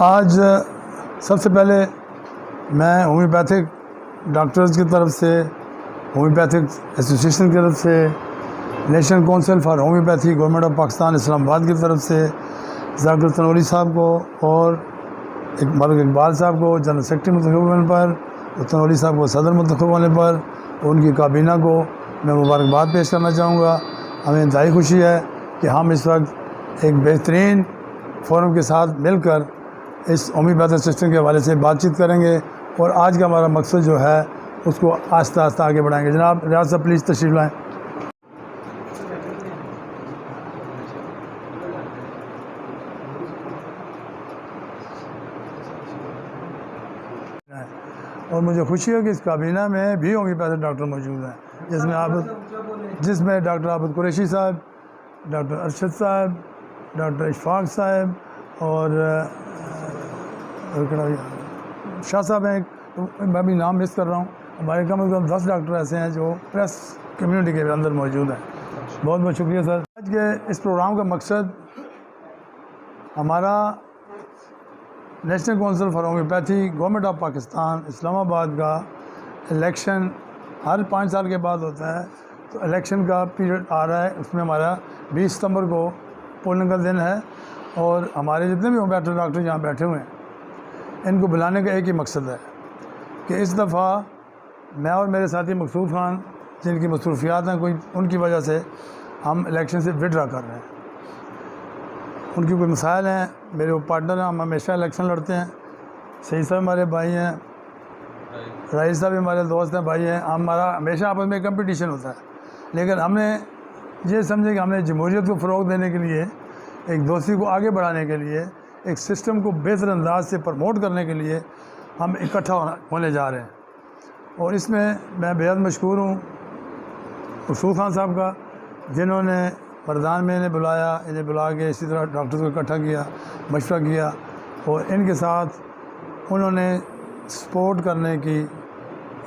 آج سب سے پہلے میں ہومیوپیتھک ڈاکٹرز کی طرف سے، ہومیوپیتھک ایسوسیشن کی طرف سے، National Council for Homeopathy Government of Pakistan Islamabad آباد کی طرف سے ذاکر تنوری صاحب کو اور ملک اقبال صاحب کو جنرل سیکرٹری منتخب ہونے پر، اور تنوری صاحب کو صدر منتخب ہونے پر، اور ان کی کابینہ کو میں مبارکباد پیش کرنا چاہوں گا۔ ہمیں انتہائی خوشی ہے کہ ہم اس وقت ایک بہترین فورم کے ساتھ مل کر اس ہومیوپیتھک سسٹم کے حوالے سے بات چیت کریں گے، اور آج کا ہمارا مقصد جو ہے اس کو آہستہ آہستہ آگے بڑھائیں گے۔ جناب ریاض صاحب پلیز تشریف لائیں۔ اور مجھے خوشی ہے کہ اس کابینہ میں بھی ہومیوپیتھک ڈاکٹر موجود ہیں، جس میں ڈاکٹر عابد قریشی صاحب، ڈاکٹر ارشد صاحب، ڈاکٹر اشفاق صاحب اور شاہ صاحب ہیں۔ میں بھی نام مس کر رہا ہوں۔ ہمارے کم از کم 10 ڈاکٹر ایسے ہیں جو پریس کمیونٹی کے اندر موجود ہیں۔ بہت بہت شکریہ سر۔ آج کے اس پروگرام کا مقصد ہمارا National Council for Homeopathy Government of Pakistan Islamabad آباد کا الیکشن ہر 5 سال کے بعد ہوتا ہے، تو الیکشن کا پیریڈ آ رہا ہے۔ اس میں ہمارا 20 ستمبر کو پولنگ کا دن ہے، اور ہمارے جتنے بھی ہومیوپیتھک ڈاکٹر یہاں بیٹھے ہوئے ہیں ان کو بلانے کا ایک ہی مقصد ہے کہ اس دفعہ میں اور میرے ساتھی مقصود خان، جن کی مصروفیات ہیں کوئی، ان کی وجہ سے ہم الیکشن سے وڈرا کر رہے ہیں۔ ان کی کوئی مسائل ہیں، میرے وہ پارٹنر ہیں، ہم ہمیشہ الیکشن لڑتے ہیں۔ سعید صاحب ہمارے بھائی ہیں، رئیس صاحب ہمارے دوست ہیں، بھائی ہیں، ہمارا ہمیشہ آپس میں کمپٹیشن ہوتا ہے، لیکن ہم نے یہ سمجھے کہ ہم نے جمہوریت کو فروغ دینے کے لیے، ایک دوستی کو آگے بڑھانے کے لیے، ایک سسٹم کو بہتر انداز سے پروموٹ کرنے کے لیے ہم اکٹھا ہونے جا رہے ہیں۔ اور اس میں میں بے حد مشکور ہوں مقصود خان صاحب کا، جنہوں نے مردان میں انہیں بلایا، انہیں بلا کے اسی طرح ڈاکٹرز کو اکٹھا کیا، مشورہ کیا، اور ان کے ساتھ انہوں نے سپورٹ کرنے کی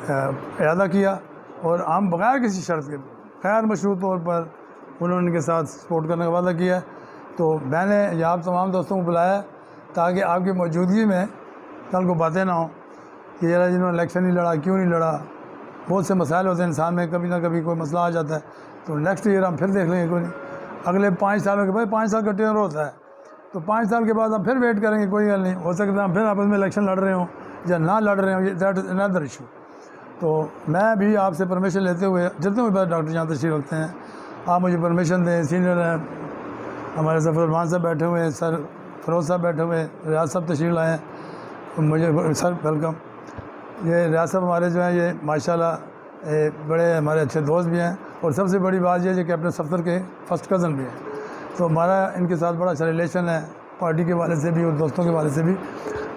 ارادہ کیا، اور ہم بغیر کسی شرط کے، غیر مشروط طور پر انہوں نے ان کے ساتھ سپورٹ کرنے کا وعدہ کیا۔ تو میں نے یہ آپ تمام دوستوں کو بلایا تاکہ آپ کی موجودگی میں کل کو باتیں نہ ہوں کہ یار جنہوں نے الیکشن نہیں لڑا، کیوں نہیں لڑا۔ بہت سے مسائل ہوتے ہیں انسان میں، کبھی نہ کبھی کوئی مسئلہ آ جاتا ہے، تو نیکسٹ ایئر ہم پھر دیکھ لیں گے، کوئی نہیں، اگلے 5 سالوں کے بعد 5 سال کا ٹینر ہوتا ہے، تو 5 سال کے بعد ہم پھر ویٹ کریں گے، کوئی گل نہیں، ہو سکتا ہے ہم پھر آپس میں الیکشن لڑ رہے ہوں یا نہ لڑ رہے ہوں، دیٹ از اندر ایشو۔ تو میں بھی آپ سے پرمیشن لیتے ہوئے، جتنے بھی ڈاکٹر یہاں تشریف رکھتے ہیں، آپ مجھے پرمیشن دیں۔ سینئر ہیں ہمارے ظفر الرحمان صاحب بیٹھے ہوئے ہیں، سر فروز صاحب بیٹھے ہوئے ہیں، ریاض صاحب تشریف لائے ہیں، مجھے سر ویلکم۔ یہ ریاض صاحب ہمارے جو ہیں یہ ماشاءاللہ بڑے ہمارے اچھے دوست بھی ہیں، اور سب سے بڑی بات یہ ہے کہ کیپٹن صفدر کے فرسٹ کزن بھی ہیں، تو ہمارا ان کے ساتھ بڑا اچھا ریلیشن ہے، پارٹی کے والے سے بھی اور دوستوں کے والے سے بھی۔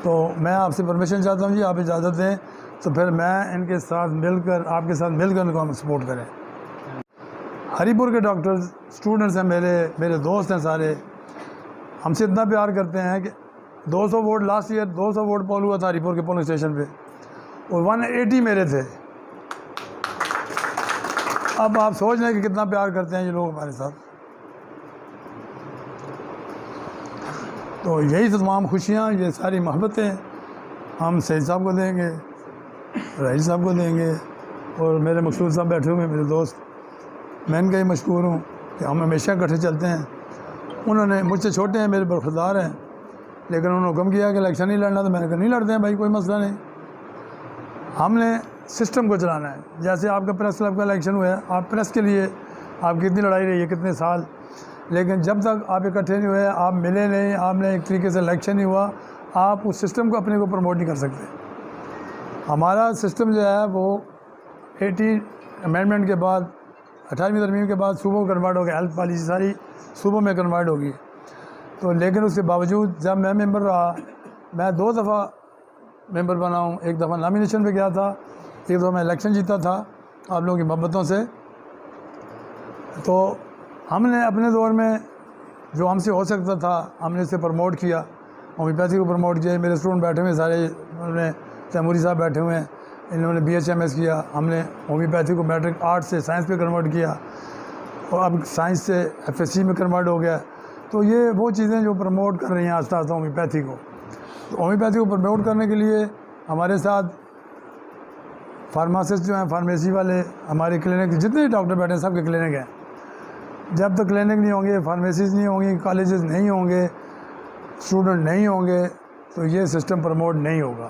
تو میں آپ سے پرمیشن چاہتا ہوں جی، آپ اجازت دیں تو پھر میں ان کے ساتھ مل کر، آپ کے ساتھ مل کر ان کو ہم سپورٹ کریں۔ ہری پور کے ڈاکٹرز اسٹوڈنٹس ہیں، میرے دوست ہیں سارے، ہم سے اتنا پیار کرتے ہیں کہ 200 ووٹ لاسٹ ایئر 200 ووٹ پول ہوا تھا ہری پور کے پولنگ اسٹیشن پہ، اور 180 میرے تھے۔ اب آپ سوچ لیں کہ کتنا پیار کرتے ہیں یہ لوگ ہمارے ساتھ۔ تو یہی تمام خوشیاں، یہ ساری محبتیں ہم سعید صاحب کو دیں گے، رئیس صاحب کو دیں گے، اور میرے مقصود صاحب بیٹھے ہوئے میرے دوست، میں ان کا ہی مشکور ہوں کہ ہم ہمیشہ اکٹھے چلتے ہیں۔ انہوں نے مجھ سے چھوٹے ہیں، میرے برخوردار ہیں، لیکن انہوں نے حکم کیا کہ الیکشن نہیں لڑنا، تو میں نے کہا نہیں لڑتے ہیں بھائی، کوئی مسئلہ نہیں، ہم نے سسٹم کو چلانا ہے۔ جیسے آپ کا پریس کلب کا الیکشن ہوا ہے، آپ پریس کے لیے آپ کی اتنی لڑائی رہی ہے کتنے سال، لیکن جب تک آپ اکٹھے نہیں ہوئے، آپ ملے نہیں، آپ نے ایک طریقے سے الیکشن نہیں ہوا، آپ اس سسٹم کو اپنے کو پروموٹ نہیں کر سکتے۔ ہمارا سسٹم جو ہے وہ 80 امینڈمنٹ کے بعد، 18ویں ترمیم کے بعد صوبوں کو کنورٹ ہو گیا، ہیلتھ پالیسی ساری صوبوں میں کنورٹ ہوگی۔ تو لیکن اس کے باوجود جب میں ممبر رہا، میں 2 دفعہ ممبر بنا ہوں، ایک دفعہ نامینیشن پہ گیا تھا، ایک دفعہ میں الیکشن جیتا تھا آپ لوگوں کی محبتوں سے۔ تو ہم نے اپنے دور میں جو ہم سے ہو سکتا تھا ہم نے اسے پروموٹ کیا، ہومیوپیتھی کو پروموٹ کیا۔ میرے اسٹوڈنٹ بیٹھے ہوئے سارے، انہوں نے تیموری صاحب بیٹھے ہوئے ہیں، انہوں نے BHMS کیا، ہم نے ہومیوپیتھی کو میٹرک آرٹ سے سائنس پہ کنورٹ کیا، اور اب سائنس سے FSC میں کنورٹ ہو گیا۔ تو یہ وہ چیزیں جو پروموٹ کر رہی ہیں آہستہ آہستہ ہومیوپیتھی کو۔ تو ہومیوپیتھی کو پروموٹ کرنے کے لیے ہمارے ساتھ فارماسسٹ جو ہیں، فارمیسی والے، ہمارے کلینک جتنے ڈاکٹر بیٹھے ہیں سب کے کلینک ہیں. جب تک کلینک نہیں ہوں گے، فارمیسیز نہیں ہوں گی، کالجز نہیں ہوں گے، اسٹوڈنٹ نہیں ہوں گے، تو یہ سسٹم پروموٹ نہیں ہوگا.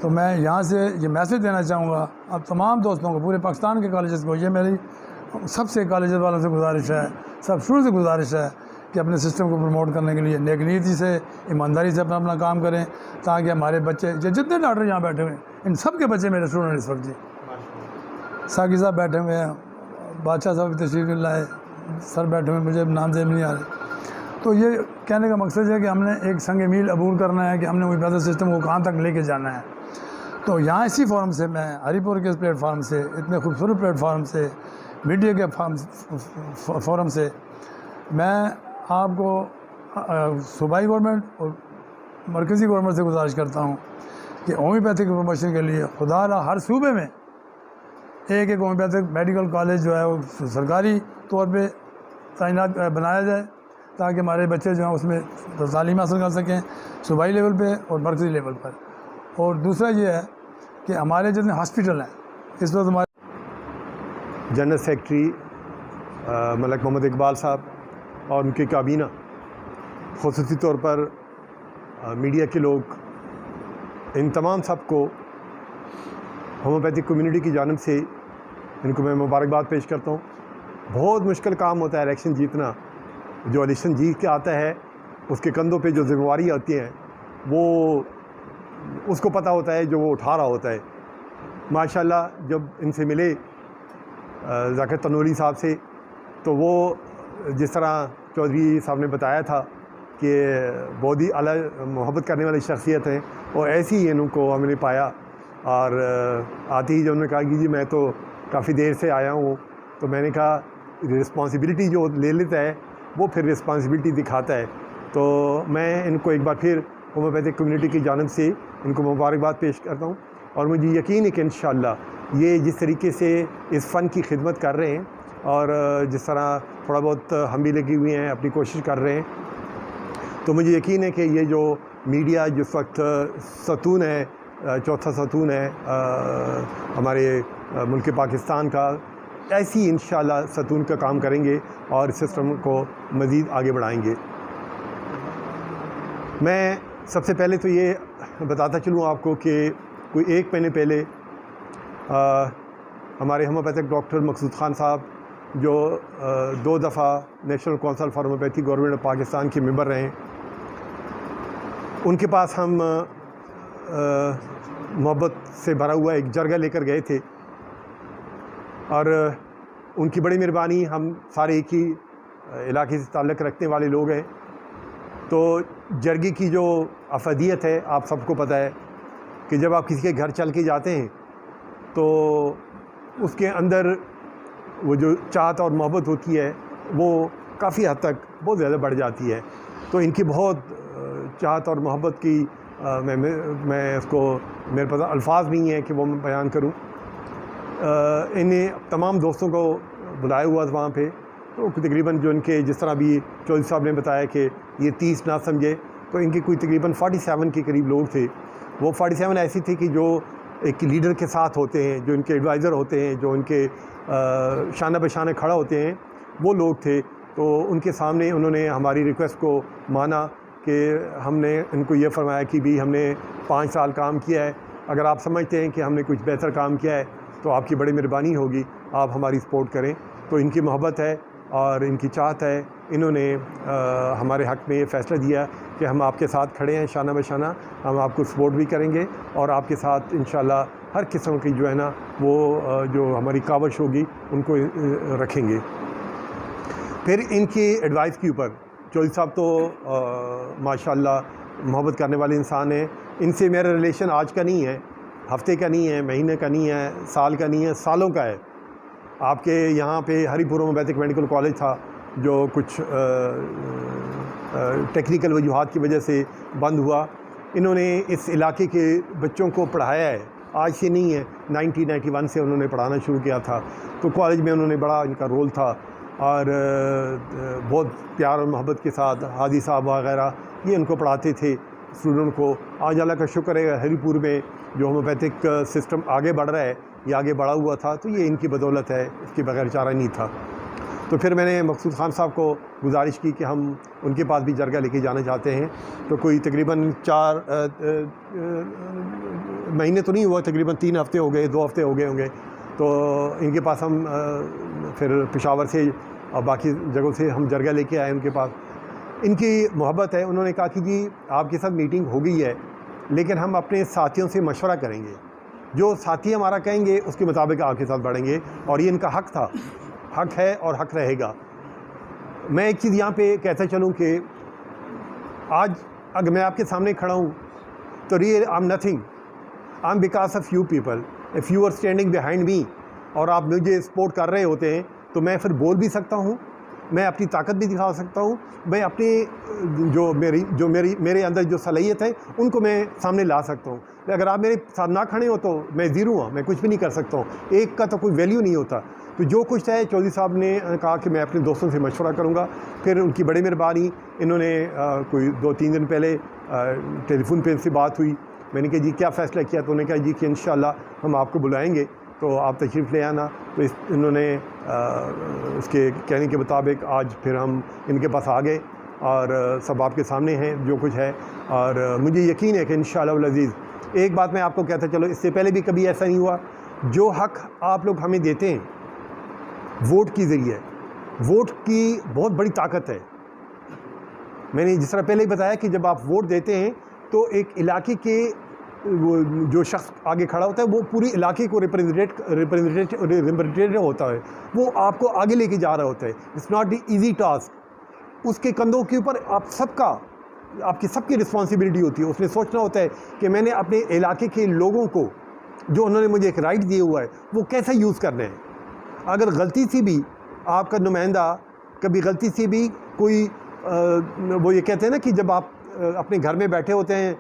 تو میں یہاں سے یہ میسیج دینا چاہوں گا اب تمام دوستوں کو، پورے پاکستان کے کالجز کو. یہ میری سب سے کالجز والوں سے گزارش ہے، سب اسٹوڈنٹ سے گزارش ہے کہ اپنے سسٹم کو پروموٹ کرنے کے لیے نیک نیتی سے، ایمانداری سے اپنا کام کریں، تاکہ ہمارے بچے جتنے ڈاکٹر یہاں بیٹھے ہوئے ہیں ان سب کے بچے میرے اسٹوڈنٹ اس وقت. جی ساقی صاحب بیٹھے ہوئے ہیں، بادشاہ صاحب تشریف لائے، سر بیٹھے ہوئے، مجھے نام ذہن نہیں آ رہے. تو یہ کہنے کا مقصد ہے کہ ہم نے ایک سنگ میل عبور کرنا ہے کہ ہم نے ہومیوپیتھی سسٹم کو کہاں تک لے کے جانا ہے. تو یہاں اسی فورم سے، میں ہری پور کے اس پلیٹ فارم سے، اتنے خوبصورت پلیٹ فارم سے، میڈیا کے فورم سے، میں آپ کو صوبائی گورنمنٹ اور مرکزی گورنمنٹ سے گزارش کرتا ہوں کہ ہومیوپیتھی کی پروموشن کے لیے خدا را ہر صوبے میں ایک ہومیوپیتھک میڈیکل کالج جو ہے وہ سرکاری طور پہ تعینات بنایا جائے، تاکہ ہمارے بچے جو ہیں اس میں تعلیم حاصل کر سکیں صوبائی لیول پہ اور مرکزی لیول پر. اور دوسرا یہ ہے کہ ہمارے جتنے ہاسپٹل ہیں اس وقت ہمارے جنرل سیکرٹری ملک محمد اقبال صاحب اور ان کی کابینہ، خصوصی طور پر میڈیا کے لوگ، ان تمام سب کو ہومیوپیتھک کمیونٹی کی جانب سے ان کو میں مبارکباد پیش کرتا ہوں. بہت مشکل کام ہوتا ہے الیکشن جیتنا. جو الیکشن جیت کے آتا ہے اس کے کندھوں پہ جو ذمہ داری آتی ہیں وہ اس کو پتہ ہوتا ہے جو وہ اٹھا رہا ہوتا ہے. ماشاءاللہ جب ان سے ملے ذاکر تنوری صاحب سے، تو وہ جس طرح چودھری صاحب نے بتایا تھا کہ بہت ہی اعلیٰ محبت کرنے والی شخصیت ہیں، اور ایسی ہی ان کو ہم نے پایا. اور آتے ہی جب انہوں نے کہا کہ جی میں تو کافی دیر سے آیا ہوں، تو میں نے کہا رسپانسبلٹی جو لے لیتا ہے وہ پھر رسپانسبلٹی دکھاتا ہے. تو میں ان کو ایک بار پھر ہومیوپیتھک کمیونٹی کی جانب سے ان کو مبارکباد پیش کرتا ہوں. اور مجھے یقین ہے کہ انشاءاللہ یہ جس طریقے سے اس فن کی خدمت کر رہے ہیں، اور جس طرح تھوڑا بہت ہم بھی لگے ہوئے ہیں، اپنی کوشش کر رہے ہیں، تو مجھے یقین ہے کہ یہ جو میڈیا جس وقت ستون ہے، چوتھا ستون ہے ہمارے ملک پاکستان کا، ایسی انشاءاللہ ستون کا کام کریں گے اور سسٹم کو مزید آگے بڑھائیں گے. میں سب سے پہلے تو یہ بتاتا چلوں آپ کو کہ کوئی ایک مہینے پہلے ہمارے ہومیوپیتھک ڈاکٹر مقصود خان صاحب، جو 2 دفعہ national Council for Homeopathy Government of Pakistan کے ممبر رہے ہیں، ان کے پاس ہم محبت سے بھرا ہوا ایک جرگہ لے کر گئے تھے. اور ان کی بڑی مہربانی، ہم سارے ایک ہی علاقے سے تعلق رکھنے والے لوگ ہیں. تو جرگے کی جو افادیت ہے آپ سب کو پتہ ہے کہ جب آپ کسی کے گھر چل کے جاتے ہیں تو اس کے اندر وہ جو چاہت اور محبت ہوتی ہے وہ کافی حد تک بہت زیادہ بڑھ جاتی ہے. تو ان کی بہت چاہت اور محبت کی میں اس کو، میرے پاس الفاظ نہیں ہیں کہ وہ میں بیان کروں. انہیں تمام دوستوں کو بلایا ہوا تھا وہاں پہ. تو تقریباً جو ان کے، جس طرح بھی چودھری صاحب نے بتایا کہ یہ 30 نہ سمجھے، تو ان کے کوئی تقریباً 47 کے قریب لوگ تھے. وہ 47 ایسی تھی کہ جو ایک لیڈر کے ساتھ ہوتے ہیں، جو ان کے ایڈوائزر ہوتے ہیں، جو ان کے شانہ بہ شانہ کھڑا ہوتے ہیں، وہ لوگ تھے. تو ان کے سامنے انہوں نے ہماری ریکویسٹ کو مانا کہ ہم نے ان کو یہ فرمایا کہ بھی ہم نے 5 سال کام کیا ہے، اگر آپ سمجھتے ہیں کہ ہم نے کچھ بہتر کام کیا ہے تو آپ کی بڑی مہربانی ہوگی، آپ ہماری سپورٹ کریں. تو ان کی محبت ہے اور ان کی چاہت ہے، انہوں نے ہمارے حق میں یہ فیصلہ دیا کہ ہم آپ کے ساتھ کھڑے ہیں شانہ بہ شانہ، ہم آپ کو سپورٹ بھی کریں گے اور آپ کے ساتھ انشاءاللہ ہر قسم کی جو ہے نا وہ جو ہماری کاوش ہوگی ان کو رکھیں گے. پھر ان کی ایڈوائس کے اوپر چودھری صاحب تو ماشاءاللہ محبت کرنے والے انسان ہیں. ان سے میرا ریلیشن آج کا نہیں ہے، ہفتے کا نہیں ہے، مہینے کا نہیں ہے، سال کا نہیں ہے، سالوں کا ہے. آپ کے یہاں پہ ہری پور ہومیوپیتھک میڈیکل کالج تھا جو کچھ ٹیکنیکل وجوہات کی وجہ سے بند ہوا. انہوں نے اس علاقے کے بچوں کو پڑھایا ہے، آج سے نہیں ہے، 1991 سے انہوں نے پڑھانا شروع کیا تھا. تو کالج میں انہوں نے بڑا ان کا رول تھا اور بہت پیار اور محبت کے ساتھ ہادی صاحب وغیرہ یہ ان کو پڑھاتے تھے. اسٹوڈنٹ کو. آج اللہ کا شکر ہے ہری پور میں جو ہومیوپیتھک سسٹم آگے بڑھ رہا ہے، یہ آگے بڑھا ہوا تھا تو یہ ان کی بدولت ہے، اس کے بغیر چارہ نہیں تھا. تو پھر میں نے مقصود خان صاحب کو گزارش کی کہ ہم ان کے پاس بھی جرگہ لے کے جانا چاہتے ہیں. تو کوئی تقریباً 4 مہینے تو نہیں ہوا، تقریباً 3 ہفتے ہو گئے، 2 ہفتے ہو گئے ہوں گے. تو ان کے پاس ہم پھر پشاور سے اور باقی جگہوں سے ہم جرگہ لے کے آئے ان کے پاس. ان کی محبت ہے. انہوں نے کہا کہ جی آپ کے ساتھ میٹنگ ہو گئی ہے لیکن ہم اپنے ساتھیوں سے مشورہ کریں گے، جو ساتھی ہمارا کہیں گے اس کے مطابق آپ کے ساتھ بڑھیں گے. اور یہ ان کا حق تھا، حق ہے اور حق رہے گا. میں ایک چیز یہاں پہ کہتا چلوں کہ آج اگر میں آپ کے سامنے کھڑا ہوں تو real I am nothing, I am because of you people. If you are standing behind me اور آپ مجھے سپورٹ کر رہے ہوتے ہیں تو میں پھر بول بھی سکتا ہوں، میں اپنی طاقت بھی دکھا سکتا ہوں، میں اپنی میرے اندر جو صلاحیت ہے ان کو میں سامنے لا سکتا ہوں. اگر آپ میرے ساتھ نہ کھڑے ہو تو میں زیرو ہوں، میں کچھ بھی نہیں کر سکتا ہوں. ایک کا تو کوئی ویلیو نہیں ہوتا. تو جو کچھ ہے چودھری صاحب نے کہا کہ میں اپنے دوستوں سے مشورہ کروں گا. پھر ان کی بڑی مہربانی، انہوں نے کوئی 2-3 دن پہلے ٹیلی فون پہ ان سے بات ہوئی. میں نے کہا جی کیا فیصلہ کیا؟ تو انہوں نے کہا جی کہ انشاءاللہ ہم آپ کو بلائیں گے تو آپ تشریف لے آنا. تو انہوں نے اس کے کہنے کے مطابق آج پھر ہم ان کے پاس آ گئے اور سب آپ کے سامنے ہیں جو کچھ ہے. اور مجھے یقین ہے کہ انشاءاللہ العزیز ایک بات میں آپ کو کہتا چلو، اس سے پہلے بھی کبھی ایسا نہیں ہوا. جو حق آپ لوگ ہمیں دیتے ہیں ووٹ کے ذریعے، ووٹ کی بہت بڑی طاقت ہے. میں نے جس طرح پہلے ہی بتایا کہ جب آپ ووٹ دیتے ہیں تو ایک علاقے کے جو شخص آگے کھڑا ہوتا ہے وہ پوری علاقے کو ریپرزینٹیٹیو ہوتا ہے، وہ آپ کو آگے لے کے جا رہا ہوتا ہے. It's not the easy task. اس کے کندھوں کے اوپر آپ کی سب کی رسپانسبلٹی ہوتی ہے. اس نے سوچنا ہوتا ہے کہ میں نے اپنے علاقے کے لوگوں کو جو انہوں نے مجھے ایک رائٹ دیے ہوا ہے وہ کیسے یوز کرنے ہیں. اگر غلطی سے بھی آپ کا نمائندہ کبھی غلطی سے بھی کوئی وہ یہ کہتے ہیں نا کہ جب آپ اپنے گھر میں بیٹھے ہوتے ہیں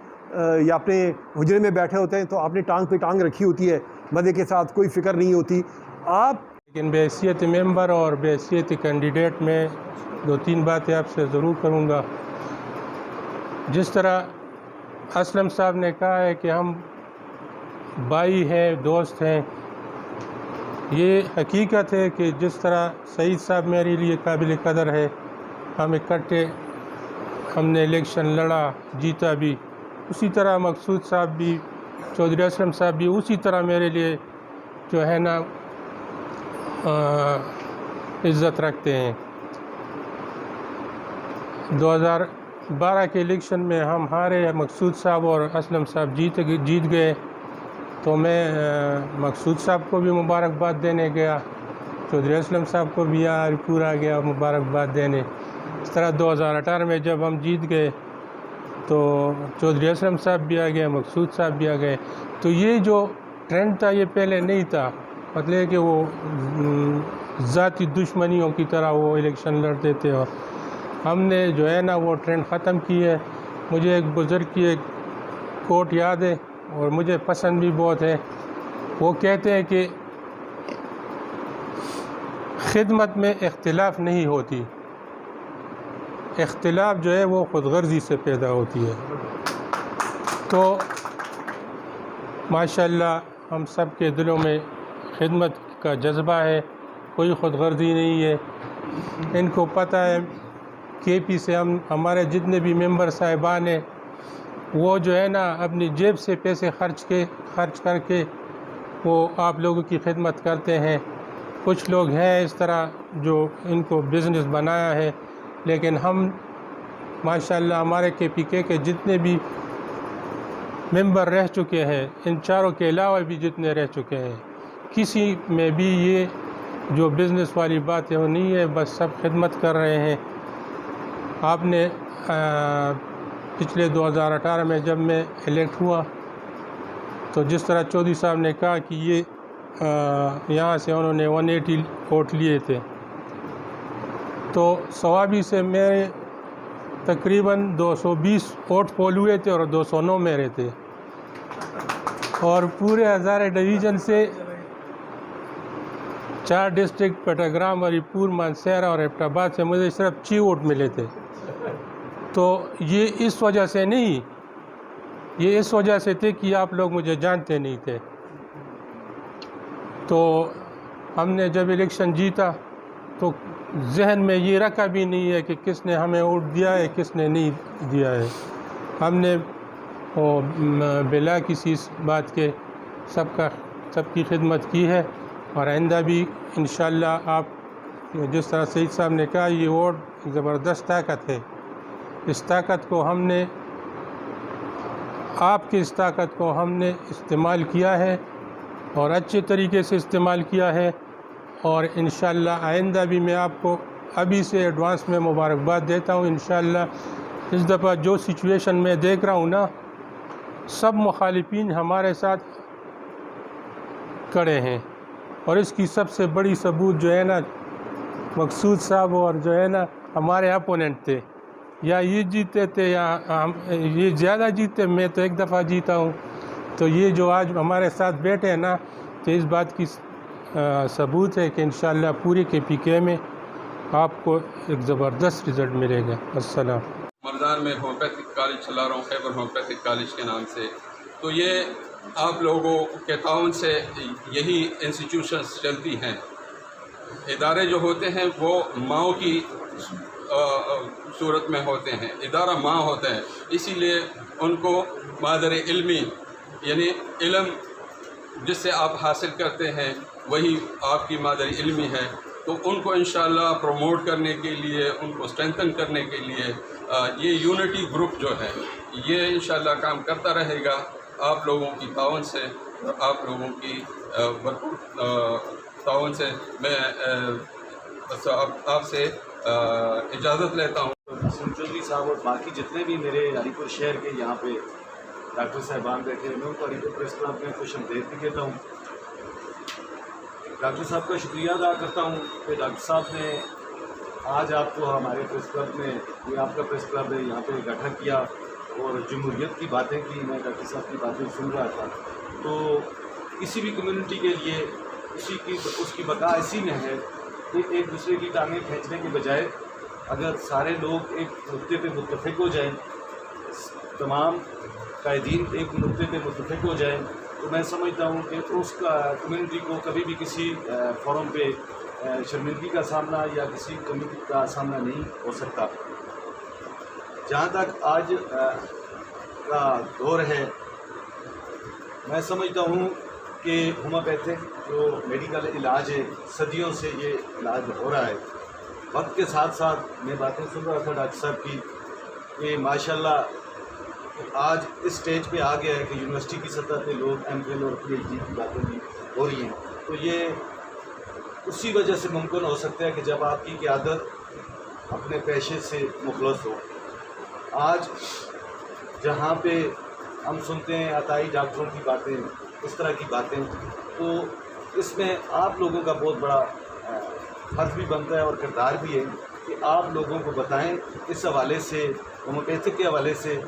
یا اپنے حجرے میں بیٹھے ہوتے ہیں تو آپ نے ٹانگ پہ ٹانگ رکھی ہوتی ہے، مزے کے ساتھ کوئی فکر نہیں ہوتی. لیکن بحیثیت ممبر اور بحیثیت کینڈیڈیٹ میں 2-3 باتیں آپ سے ضرور کروں گا. جس طرح اسلم صاحب نے کہا ہے کہ ہم بھائی ہیں، دوست ہیں، یہ حقیقت ہے کہ جس طرح سعید صاحب میرے لیے قابل قدر ہے، ہم اکٹھے ہم نے الیکشن لڑا، جیتا بھی، اسی طرح مقصود صاحب بھی، چودھری اسلم صاحب بھی اسی طرح میرے لیے جو ہے نا عزت رکھتے ہیں. 2012 کے الیکشن میں ہم ہارے، مقصود صاحب اور اسلم صاحب جیت گئے. تو میں مقصود صاحب کو بھی مبارکباد دینے گیا، چودھری اسلم صاحب کو بھی پورا گیا مبارکباد دینے. اس طرح 2018 میں جب ہم جیت گئے تو چودھری اسلم صاحب بھی آ گئے، مقصود صاحب بھی آ گئے. تو یہ جو ٹرینڈ تھا یہ پہلے نہیں تھا، مطلب کہ وہ ذاتی دشمنیوں کی طرح وہ الیکشن لڑتے تھے. اور ہم نے جو ہے نا وہ ٹرینڈ ختم کی ہے. مجھے ایک بزرگ کی ایک کوٹ یاد ہے اور مجھے پسند بھی بہت ہے. وہ کہتے ہیں کہ خدمت میں اختلاف نہیں ہوتی، اختلاف جو ہے وہ خود غرضی سے پیدا ہوتی ہے. تو ماشاءاللہ ہم سب کے دلوں میں خدمت کا جذبہ ہے، کوئی خود غرضی نہیں ہے. ان کو پتہ ہے کے پی سے ہمارے جتنے بھی ممبر صاحبان ہیں وہ جو ہے نا اپنی جیب سے پیسے خرچ کر کے وہ آپ لوگوں کی خدمت کرتے ہیں. کچھ لوگ ہیں اس طرح جو ان کو بزنس بنایا ہے، لیکن ہم ماشاءاللہ ہمارے کے پی کے جتنے بھی ممبر رہ چکے ہیں، ان چاروں کے علاوہ بھی جتنے رہ چکے ہیں، کسی میں بھی یہ جو بزنس والی بات ہے وہ نہیں ہے، بس سب خدمت کر رہے ہیں. آپ نے پچھلے 2018 میں جب میں الیکٹ ہوا تو جس طرح چودھری صاحب نے کہا کہ یہ یہاں سے انہوں نے 180 ووٹ لیے تھے، تو سوابی سے میرے تقریباً 220 ووٹ پول ہوئے تھے اور 209 میرے تھے. اور پورے ہزارے ڈویژن سے 4 ڈسٹرکٹ پٹاگرام، علی پور، مانسہرہ اور ایبٹ آباد سے مجھے صرف 6 ووٹ ملے تھے. تو یہ اس وجہ سے نہیں یہ اس وجہ سے تھے کہ آپ لوگ مجھے جانتے نہیں تھے. تو ہم نے جب الیکشن جیتا تو ذہن میں یہ رکھا بھی نہیں ہے کہ کس نے ہمیں ووٹ دیا ہے کس نے نہیں دیا ہے. ہم نے بلا کسی بات کے سب کی خدمت کی ہے، اور آئندہ بھی انشاءاللہ آپ جس طرح سعید صاحب نے کہا یہ ووٹ زبردست طاقت ہے. اس طاقت کو ہم نے آپ کی اس طاقت کو ہم نے استعمال کیا ہے اور اچھے طریقے سے استعمال کیا ہے، اور انشاءاللہ آئندہ بھی میں آپ کو ابھی سے ایڈوانس میں مبارکباد دیتا ہوں. انشاءاللہ اس دفعہ جو سچویشن میں دیکھ رہا ہوں نا، سب مخالفین ہمارے ساتھ کھڑے ہیں، اور اس کی سب سے بڑی ثبوت جو ہے نا مقصود صاحب اور جو ہے نا ہمارے اپوننٹ تھے. یا یہ جیتے تھے یا یہ زیادہ جیتے، میں تو ایک دفعہ جیتا ہوں. تو یہ جو آج ہمارے ساتھ بیٹھے ہیں نا، تو اس بات کی ثبوت ہے کہ انشاءاللہ پوری KPK میں آپ کو ایک زبردست رزلٹ ملے گا. السلام. مردان میں ہومیوپیتھک کالج چلا رہا ہوں، خیبر ہومیوپیتھک کالج کے نام سے. تو یہ آپ لوگوں کے تعاون سے یہی انسٹیٹیوشنز چلتی ہیں. ادارے جو ہوتے ہیں وہ ماؤں کی صورت میں ہوتے ہیں، ادارہ ماں ہوتا ہے، اسی لیے ان کو مادر علمی یعنی علم جس سے آپ حاصل کرتے ہیں وہی آپ کی مادر علمی ہے. تو ان کو انشاءاللہ پروموٹ کرنے کے لیے، ان کو اسٹرینتھن کرنے کے لیے یہ یونٹی گروپ جو ہے یہ انشاءاللہ کام کرتا رہے گا آپ لوگوں کی تعاون سے اور آپ لوگوں کی تعاون سے. میں آپ سے اجازت لیتا ہوں. حسن چودھری صاحب اور باقی جتنے بھی میرے علی پور شہر کے یہاں پہ ڈاکٹر صاحبان بیٹھے ہیں، میں ان کو علی پور پریس کلب میں خوش آمدید بھی کہتا ہوں. ڈاکٹر صاحب کا شکریہ ادا کرتا ہوں کہ ڈاکٹر صاحب نے آج آپ کو ہمارے پریس کلب میں، یہ آپ کا پریس کلب ہے، یہاں پہ اکٹھا کیا اور جمہوریت کی باتیں کی. میں ڈاکٹر صاحب کی باتیں سن رہا تھا. تو کسی بھی کمیونٹی کے لیے اس کی بقا اسی میں ہے کہ ایک دوسرے کی ٹانگیں کھینچنے کے بجائے اگر سارے لوگ ایک نقطے پہ متفق ہو جائیں، تمام قائدین ایک نقطے پہ متفق ہو جائیں، تو میں سمجھتا ہوں کہ اس کا کمیونٹی کو کبھی بھی کسی فورم پہ شرمندگی کا سامنا یا کسی کمیونٹی کا سامنا نہیں ہو سکتا. جہاں تک آج کا دور ہے، میں سمجھتا ہوں کہ ہومیوپیتھک جو میڈیکل علاج ہے، صدیوں سے یہ علاج ہو رہا ہے. وقت کے ساتھ ساتھ میں باتیں سن رہا تھا ڈاکٹر صاحب کی کہ ماشاءاللہ آج اس سٹیج پہ آ گیا ہے کہ یونیورسٹی کی سطح پہ لوگ MPhil اور PhD کی باتیں بھی ہو رہی ہیں. تو یہ اسی وجہ سے ممکن ہو سکتا ہے کہ جب آپ کی قیادت اپنے پیشے سے مخلص ہو. آج جہاں پہ ہم سنتے ہیں عطائی ڈاکٹروں کی باتیں، اس طرح کی باتیں، تو اس میں آپ لوگوں کا بہت بڑا فرض بھی بنتا ہے اور کردار بھی ہے کہ آپ لوگوں کو بتائیں. اس حوالے سے ہومیوپیتھک کے حوالے سے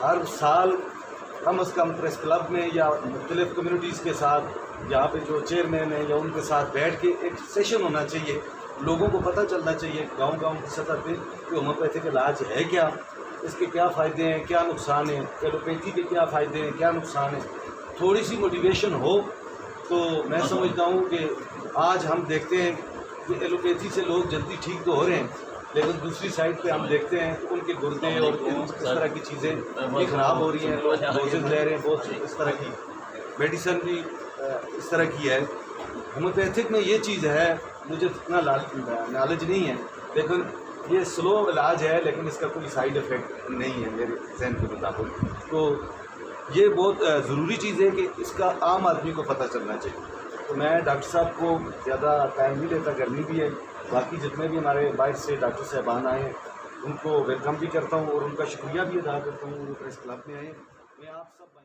ہر سال کم از کم پریس کلب میں یا مختلف کمیونٹیز کے ساتھ یہاں پہ جو چیئرمین ہیں یا ان کے ساتھ بیٹھ کے ایک سیشن ہونا چاہیے. لوگوں کو پتہ چلنا چاہیے گاؤں کی سطح پہ کہ ہومیوپیتھک علاج ہے کیا، اس کے کیا فائدے ہیں، کیا نقصان ہیں، ایلوپیتھی کے کیا فائدے ہیں، کیا نقصان ہیں. تھوڑی سی موٹیویشن ہو تو میں سمجھتا ہوں کہ آج ہم دیکھتے ہیں کہ ایلوپیتھی سے لوگ جلدی ٹھیک تو ہو رہے ہیں، لیکن دوسری سائڈ پہ ہم دیکھتے ہیں کہ ان کے گردے اور اس طرح کی چیزیں بھی خراب ہو رہی ہیں. لوگ ڈوزز لے رہے ہیں، بہت اس طرح کی میڈیسن بھی اس طرح کی ہے. ہومیوپیتھک میں یہ چیز ہے، مجھے اتنا نالج نہیں ہے، لیکن یہ سلو علاج ہے، لیکن اس کا کوئی سائیڈ افیکٹ نہیں ہے میرے ذہن کے مطابق. تو یہ بہت ضروری چیز ہے کہ اس کا عام آدمی کو پتہ چلنا چاہیے. تو میں ڈاکٹر صاحب کو زیادہ ٹائم نہیں لیتا، گرمی بھی ہے. باقی جتنے بھی ہمارے باہر سے ڈاکٹر صاحبان آئے ہیں ان کو ویلکم بھی کرتا ہوں اور ان کا شکریہ بھی ادا کرتا ہوں وہ پریس کلب میں آئے. میں آپ سب